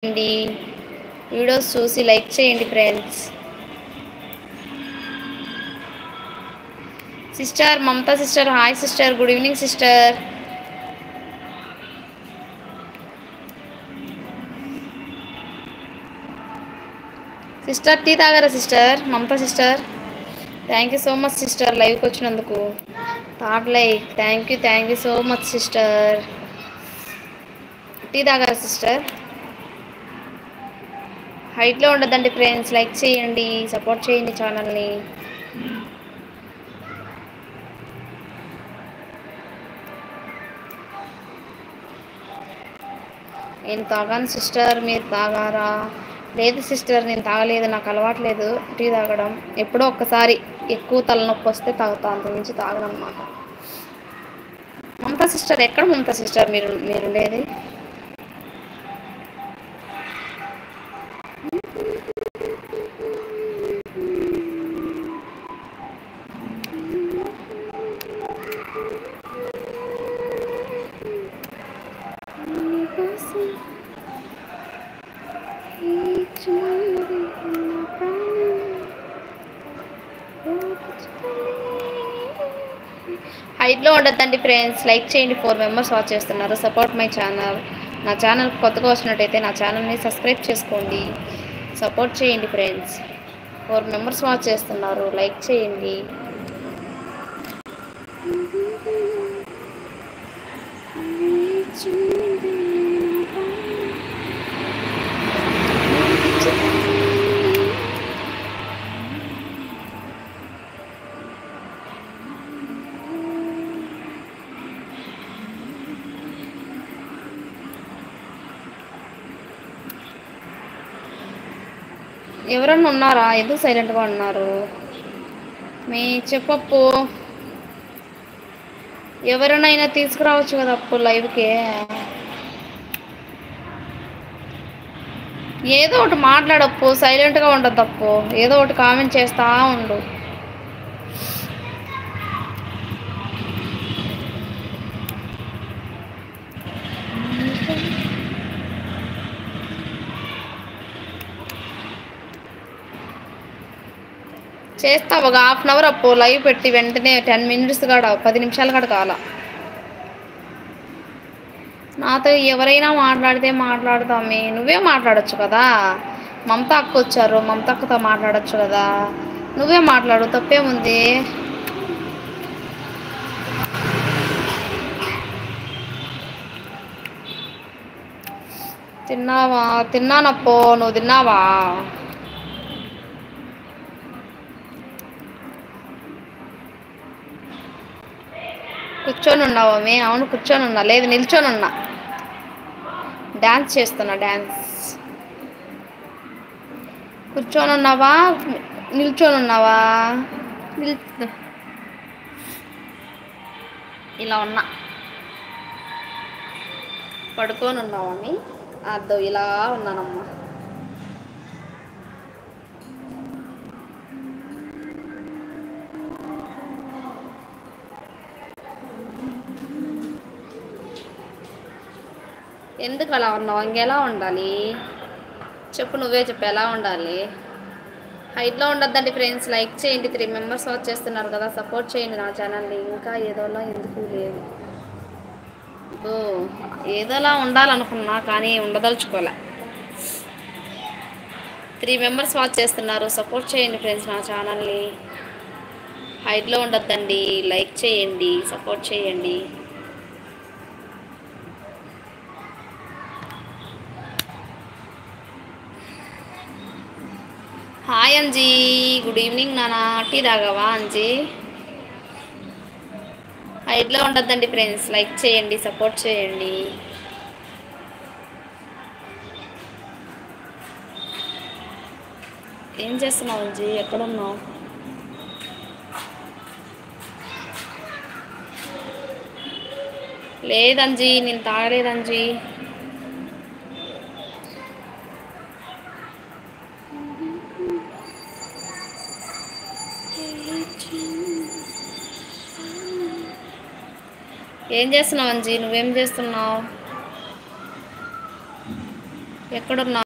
చేయండి, వీడియోస్ చూసి లైక్ చేయండి friends. Sister Mamata sister, hi sister, good evening sister. Sister tea తాగారా sister Mamata sister? Thank you so much sister లైవ్కి వచ్చినందుకు. థాట్ like thank you so much sister. Tea తాగారా sister? హైట్లో ఉండదండి ఫ్రెండ్స్, లైక్ చేయండి, సపోర్ట్ చేయండి ఛానల్ని. నేను తాగాను సిస్టర్, మీరు తాగారా? లేదు సిస్టర్, నేను తాగలేదు, నాకు అలవాట్లేదు టీ తాగడం. ఎప్పుడో ఒక్కసారి ఎక్కువ తలనొప్పి వస్తే తాగుతా, అంతకుమించి తాగనమాట. మమతా సిస్టర్ ఎక్కడ మమతా సిస్టర్ మీరుండేది? హైట్లో ఉండద్దండి ఫ్రెండ్స్, లైక్ చేయండి. 4 మెంబర్స్ వాచ్ చేస్తున్నారు. Support my channel. నా ఛానల్ కొత్తగా వచ్చినట్టయితే నా ఛానల్ని సబ్స్క్రైబ్ చేసుకోండి, సపోర్ట్ చేయండి ఫ్రెండ్స్. 4 మెంబర్స్ వాచ్ చేస్తున్నారు, లైక్ చేయండి. ఎవరన్నా ఉన్నారా? ఎందుకు సైలెంట్గా ఉన్నారు? మీ చెప్పప్పు ఎవరినైనా తీసుకురావచ్చు కదా అప్పు లైవ్కి. ఏదో ఒకటి మాట్లాడప్పు, సైలెంట్గా ఉండదు అప్పు. ఏదో ఒకటి కామెంట్ చేస్తా ఉండు. చేస్తా ఒక 1/2 అవర్ అప్పు లైవ్ పెట్టి వెంటనే 10 మినిట్స్ కాడ 10 నిమిషాలు కాడ కావాల. నాతో ఎవరైనా మాట్లాడితే మాట్లాడతామే, నువ్వే మాట్లాడచ్చు కదా. మమతా అక్క వచ్చారు, మమతా అక్కతో మాట్లాడచ్చు కదా. నువ్వే మాట్లాడు, తప్పేముంది? తిన్నావా? తిన్నానప్పో, నువ్వు తిన్నావా? కూర్చొని ఉన్నావా? అవును కూర్చొని ఉన్నా, లేదు నిల్చొని ఉన్నా, డ్యాన్స్ చేస్తున్నా. డ్యాన్స్ కూర్చొని ఉన్నావా, నిల్చొని ఉన్నావా? ఇలా ఉన్నా. పడుకొని ఉన్నావని అద్దో ఇలా ఉన్నానమ్మా. ఎందుకు అలా ఉన్నావు? ఇంకెలా ఉండాలి చెప్పు, నువ్వే చెప్పు ఎలా ఉండాలి? హైట్లో ఉండద్దండి ఫ్రెండ్స్, లైక్ చేయండి. 3 మెంబర్స్ వాచ్ చేస్తున్నారు కదా, సపోర్ట్ చేయండి నా ఛానల్ని. ఇంకా ఏదోలా ఎందుకు లేదు, ఏదోలా ఉండాలనుకున్నా కానీ ఉండదలుచుకోలే. 3 మెంబర్స్ వాచ్ చేస్తున్నారు, సపోర్ట్ చేయండి ఫ్రెండ్స్ నా ఛానల్ని. హైట్లో ఉండద్దండి, లైక్ చేయండి, సపోర్ట్ చేయండి. హాయ్ అంజీ, గుడ్ ఈవినింగ్ నానా. టీ తాగావా అంజీ? హైట్లో ఉండద్దండి ఫ్రెండ్స్, లైక్ చేయండి, సపోర్ట్ చేయండి. ఏం చేస్తున్నావు అంజీ? ఎక్కడున్నావు? లేదంజీ, నేను తాగలేదంజీ. ఏం చేస్తున్నావు అంజీ? నువ్వేం చేస్తున్నావు? ఎక్కడున్నా